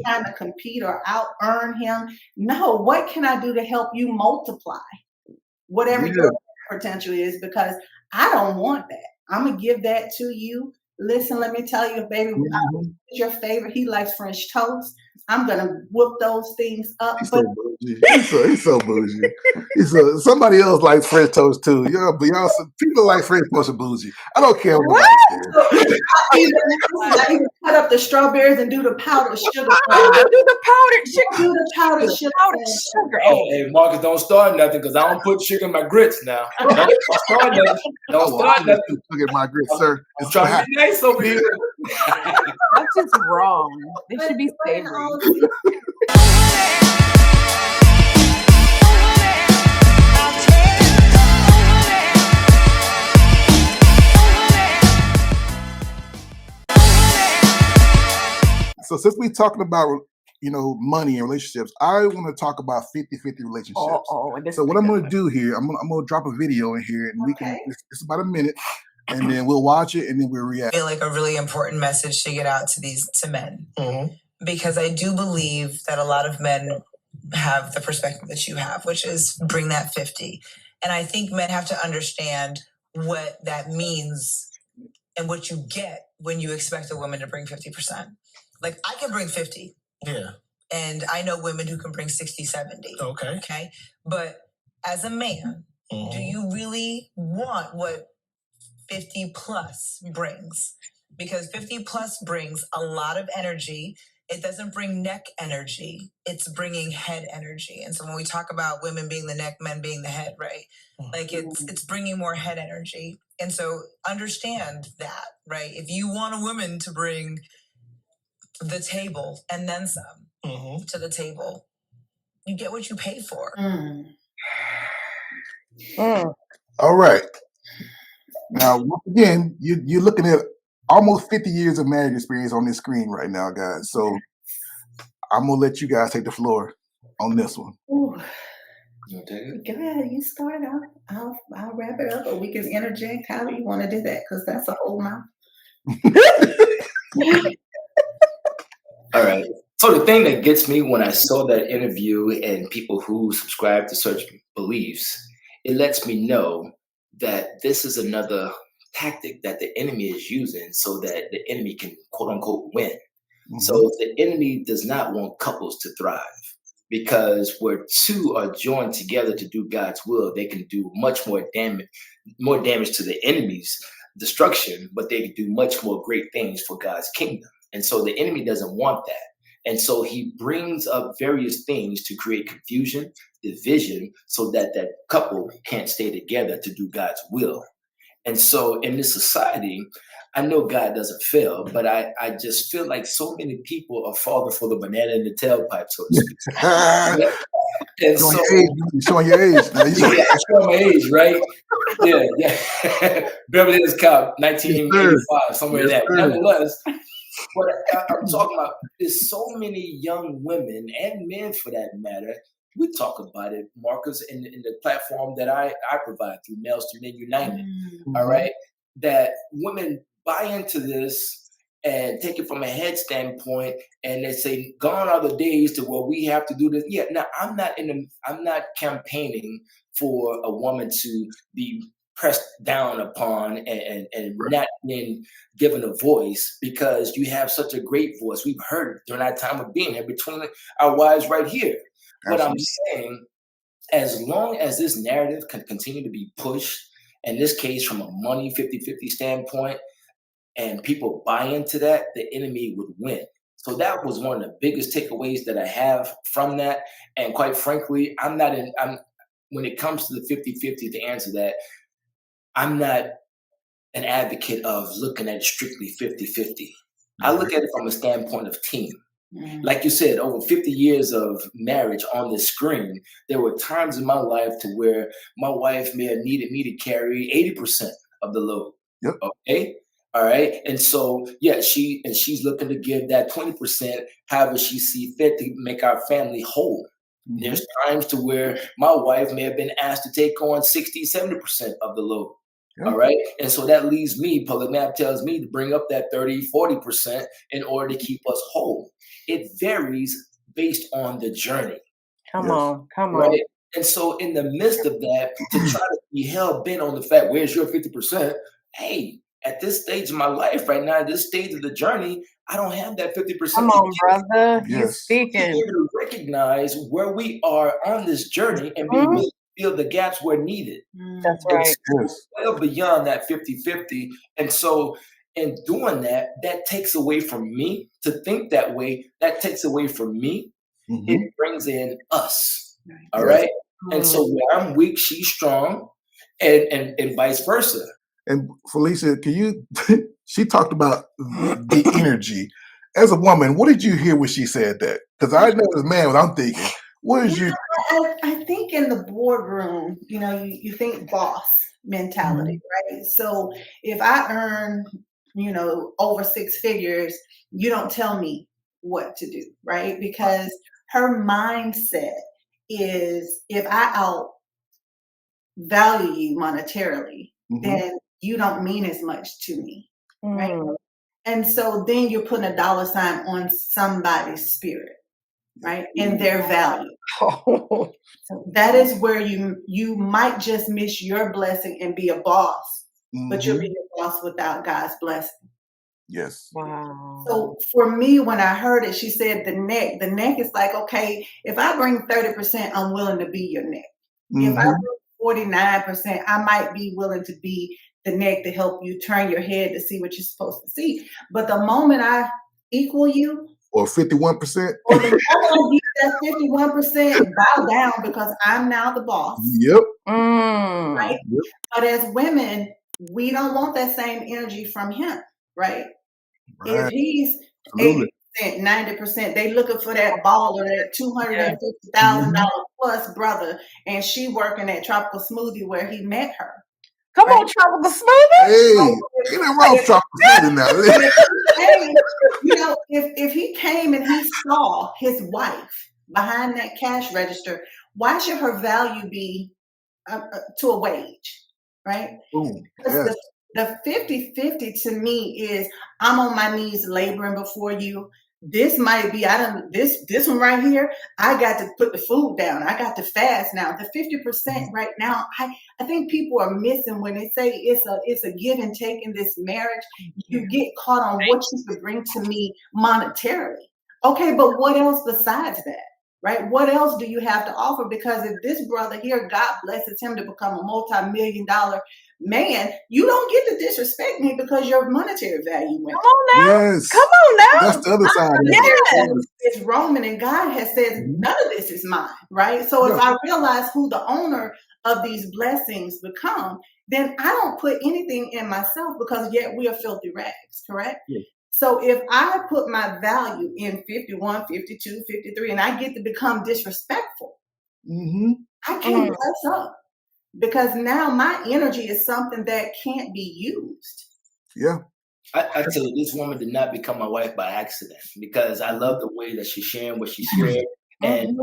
trying to compete or out earn him. No, what can I do to help you multiply whatever your potential is? Because I don't want that. I'm gonna give that to you. Listen, let me tell you, baby, your favorite. He likes French toast. I'm gonna whoop those things up. He's so bougie. He's so bougie. Somebody else likes French toast too. Y'all, people like French toast and bougie. I don't care what. I even cut up the strawberries and do the powdered sugar. I do the powdered sugar. Do the powdered sugar. Oh, hey, Marcus, don't start nothing because I don't put sugar in my grits now. Don't start nothing. Don't start nothing. Look at my grits, sir. I'm trying to be nice over here. That's just wrong. They should be savory. So since we're talking about, money and relationships, I want to talk about 50-50 relationships. So what I'm going to do here, I'm going to drop a video in here, and we can. It's about a minute, and then we'll watch it, and then we'll react. I feel like a really important message to get out to men, because I do believe that a lot of men have the perspective that you have, which is bring that 50, and I think men have to understand what that means and what you get when you expect a woman to bring 50%. Like, I can bring 50. Yeah. And I know women who can bring 60, 70. Okay. But as a man, do you really want what 50 plus brings? Because 50 plus brings a lot of energy. It doesn't bring neck energy. It's bringing head energy. And so when we talk about women being the neck, men being the head, right? Like it's bringing more head energy. And so understand that, right? If you want a woman to bring the table and then some to the table, you get what you pay for. All right. Now, once again, you're looking at almost 50 years of marriage experience on this screen right now, guys. So I'm going to let you guys take the floor on this one. Ooh. You take it? Go ahead. You start. I'll wrap it up, or we can interject however you want to do that, because that's a whole mouth. All right. So the thing that gets me when I saw that interview and people who subscribe to certain beliefs, it lets me know that this is another tactic that the enemy is using so that the enemy can, quote unquote, win. So the enemy does not want couples to thrive, because where two are joined together to do God's will, they can do much more damage to the enemy's destruction, but they can do much more great things for God's kingdom. And so the enemy doesn't want that. And so he brings up various things to create confusion, division, so that that couple can't stay together to do God's will. And so in this society, I know God doesn't fail, but I just feel like so many people are falling for the banana in the tailpipe, so to speak. And showing your age. Showing my age, right? Yeah. Beverly Hills Cop, 1985, somewhere in that. Nonetheless, what I'm talking about is so many young women and men, for that matter. We talk about it, Marcus, in the platform that I provide through Males to Men United. All right, that women buy into this and take it from a head standpoint, and they say, "Gone are the days to where we have to do this." Yeah, now I'm not campaigning for a woman to be pressed down upon and not being given a voice, because you have such a great voice. We've heard it during our time of being here between our wives right here. What I'm saying, as long as this narrative can continue to be pushed, in this case from a money 50-50 standpoint, and people buy into that, the enemy would win. So that was one of the biggest takeaways that I have from that. And quite frankly, when it comes to the 50-50, to answer that, I'm not an advocate of looking at it strictly 50-50. I look at it from a standpoint of team. Like you said, over 50 years of marriage on the screen, there were times in my life to where my wife may have needed me to carry 80% of the load. Yep. Okay. All right. And so, yeah, she's looking to give that 20%, however she sees fit, to make our family whole. There's times to where my wife may have been asked to take on 60-70% of the load. Yep. All right. And so that leaves me, Public Map tells me, to bring up that 30-40% in order to keep us whole. it varies based on the journey. Come on. Right? And so in the midst of that, to try to be hell bent on the fact, where's your 50%? Hey, at this stage of my life right now, this stage of the journey, I don't have that 50%. Come on, brother. You're speaking. To be able to recognize where we are on this journey and be willing to fill the gaps where needed. That's right. Well beyond that 50-50. And so in doing that, that takes away from me to think that way. That takes away from me. It brings in us. All right. And so where I'm weak, she's strong, and vice versa. And Felicia, can you? She talked about the energy. As a woman, what did you hear when she said that? Because I know as a man, what I'm thinking. What is you? I think in the boardroom, you think boss mentality, right? So if I earn, over 6 figures, you don't tell me what to do, right? Because her mindset is, if I outvalue you monetarily, then you don't mean as much to me, right? And so then you're putting a dollar sign on somebody's spirit, right? And their value. So that is where you might just miss your blessing and be a boss, but you'll be a boss without God's blessing. Yes. Wow. So for me, when I heard it, she said the neck is like, okay, if I bring 30%, I'm willing to be your neck. If I bring 49%, I might be willing to be the neck to help you turn your head to see what you're supposed to see. But the moment I equal you, or 51%, or the moment that 51%, bow down, because I'm now the boss. Yep. Right? Yep. But as women, we don't want that same energy from him, right? If he's 80%, 90%, they looking for that baller, that $250,000 plus brother, and she working at Tropical Smoothie where he met her. Come on, Tropical Smoothie. Hey, ain't nothing wrong with Tropical Smoothie now. If he came and he saw his wife behind that cash register, why should her value be to a wage, right? The 50-50 to me is, I'm on my knees laboring before you. This might be, this one right here, I got to put the food down. I got to fast now. The 50% right now, I think people are missing when they say it's a give and take in this marriage. You get caught on what you could bring to me monetarily. Okay, but what else besides that? Right? What else do you have to offer? Because if this brother here, God blesses him to become a multi-million-dollar man, you don't get to disrespect me because your monetary value went. Come on now. Yes. Come on now. That's the other side. It's Roman, and God has said none of this is mine, right? So if I realize who the owner of these blessings become, then I don't put anything in myself, because yet we are filthy rags, correct? Yes. So if I put my value in 51, 52, 53, and I get to become disrespectful, I can't bless up, because now my energy is something that can't be used. Yeah. I tell you, this woman did not become my wife by accident, because I love the way that she's sharing what she shared. And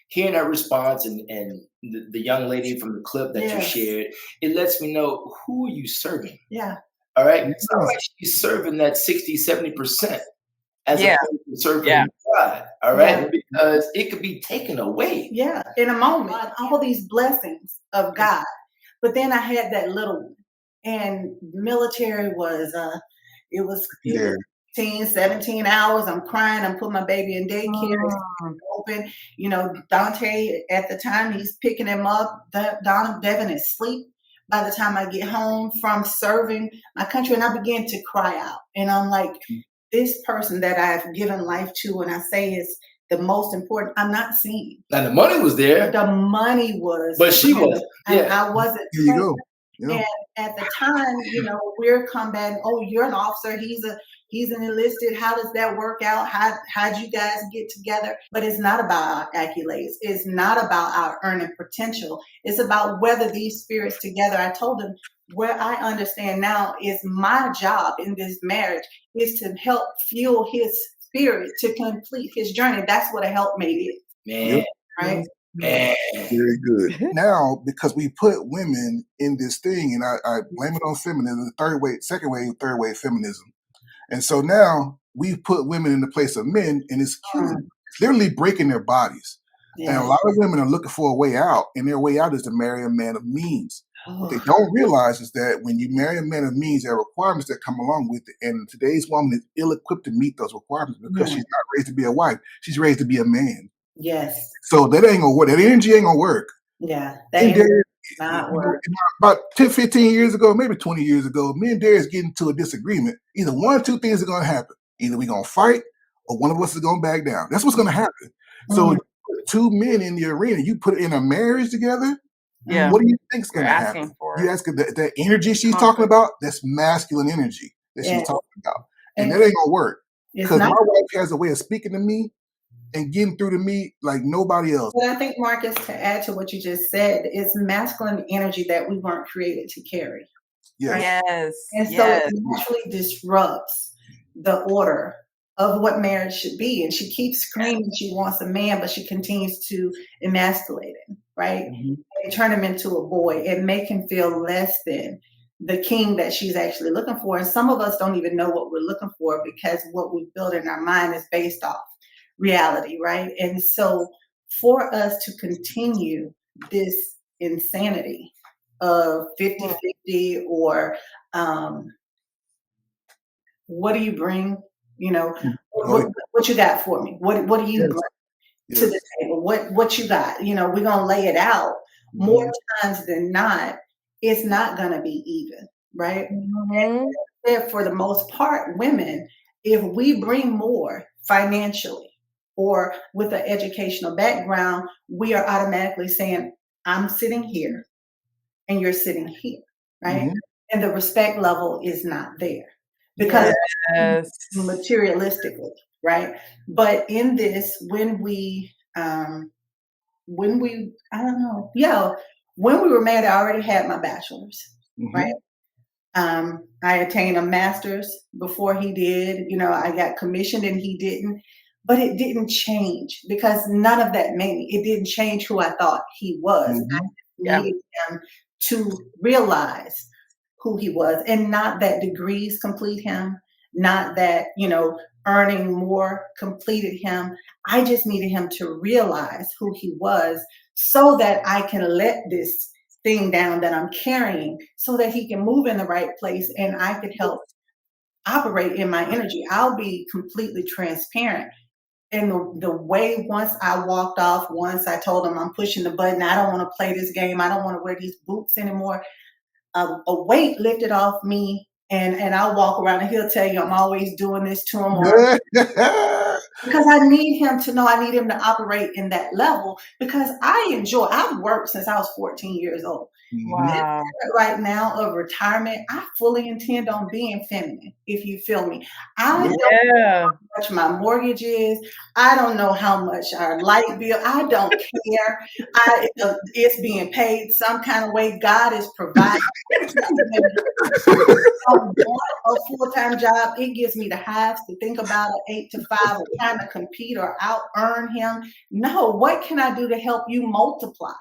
hearing her response and the young lady from the clip that you shared, it lets me know, who are you serving? Yeah. All right. It's not like she's serving that 60-70% as opposed to serving God. All right. Because it could be taken away. Yeah. In a moment, all these blessings of God. But then I had that little one, and military was, it was 16, 17 hours. I'm crying. I'm putting my baby in daycare. It's open. Dante, at the time, he's picking him up. Devin is asleep by the time I get home from serving my country, and I began to cry out. And I'm like, this person that I've given life to, and I say is the most important, I'm not seeing. Now the money was there. The money was. But she wasn't. I wasn't. Here you go. Yeah. And at the time, we're combating, oh, you're an officer, he's an enlisted. How does that work out? How'd you guys get together? But it's not about our accolades. It's not about our earning potential. It's about whether these spirits together. I told him, where I understand now is my job in this marriage is to help fuel his spirit to complete his journey. That's what a helpmate is. Man. Right? Man. Very good. Now, because we put women in this thing, and I blame it on feminism, second wave, third wave feminism. And so now we've put women in the place of men, and it's killing them. It's literally breaking their bodies. And a lot of women are looking for a way out, and their way out is to marry a man of means. What they don't realize is that when you marry a man of means, there are requirements that come along with it. And today's woman is ill-equipped to meet those requirements because she's not raised to be a wife. She's raised to be a man. Yes. So that ain't gonna work. That energy ain't gonna work. Yeah. That energy not work. About 10, 15 years ago, maybe 20 years ago, me and Darius get into a disagreement. Either one or two things are gonna happen. Either we're gonna fight or one of us is gonna back down. That's what's gonna happen. So two men in the arena, you put it in a marriage together. Yeah. What do you think's going to happen? You ask that energy she's talking about. That's masculine energy that she's talking about, and that ain't gonna work because my wife has a way of speaking to me and getting through to me like nobody else. But I think, Marcus, to add to what you just said, it's masculine energy that we weren't created to carry. Yes. Right? Yes. And so it naturally disrupts the order of what marriage should be. And she keeps screaming she wants a man, but she continues to emasculate him, right? And turn him into a boy and make him feel less than the king that she's actually looking for. And some of us don't even know what we're looking for because what we build in our mind is based off reality, right? And so for us to continue this insanity of 50-50 or what do you bring? You know, what you got for me? What do you bring to the table? What you got? You know, we're gonna lay it out. More times than not, it's not gonna be even, right? And for the most part, women, if we bring more financially or with an educational background, we are automatically saying, I'm sitting here and you're sitting here, right? And the respect level is not there. Because materialistically, right? But in this, when we I don't know, when we were married, I already had my bachelor's, right? I attained a master's before he did. You know, I got commissioned and he didn't, but it didn't change because none of that made me. It didn't change who I thought he was. I needed him to realize who he was, and not that degrees complete him, not that, you know, earning more completed him. I just needed him to realize who he was so that I can let this thing down that I'm carrying so that he can move in the right place and I could help operate in my energy. I'll be completely transparent. And the way once I walked off, once I told him I'm pushing the button, I don't want to play this game, I don't want to wear these boots anymore, a weight lifted off me, and I'll walk around and he'll tell you I'm always doing this to him, or because I need him to know, I need him to operate in that level because I've worked since I was 14 years old. Wow. Right now of retirement, I fully intend on being feminine, if you feel me. I don't know how much my mortgage is. I don't know how much our light bill. I don't care. It's being paid some kind of way. God is providing. I want a full-time job. It gives me the hives to think about an 8 to 5 or trying to compete or out-earn him. No, what can I do to help you multiply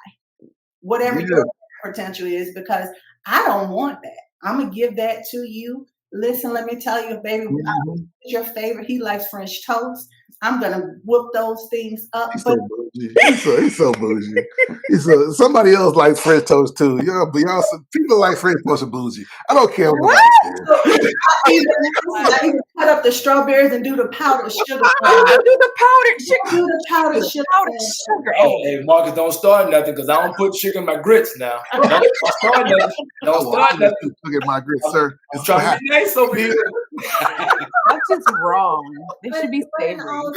whatever your potential is? Because I don't want that. I'm going to give that to you. Listen, let me tell you, baby, your favorite. He likes French toast. I'm going to whoop those things up. He's so bougie. Somebody else likes French toast too. Y'all, people like French toast and bougie. I don't care what I cut up the strawberries and do the powdered sugar. Do the powdered sugar. Do the powdered sugar. Hey, Marcus, don't start nothing because I don't put sugar in my grits now. Don't start nothing. Don't start nothing. Look at my grits, sir. I'm trying to be nice over here. That's just wrong. They should be savory.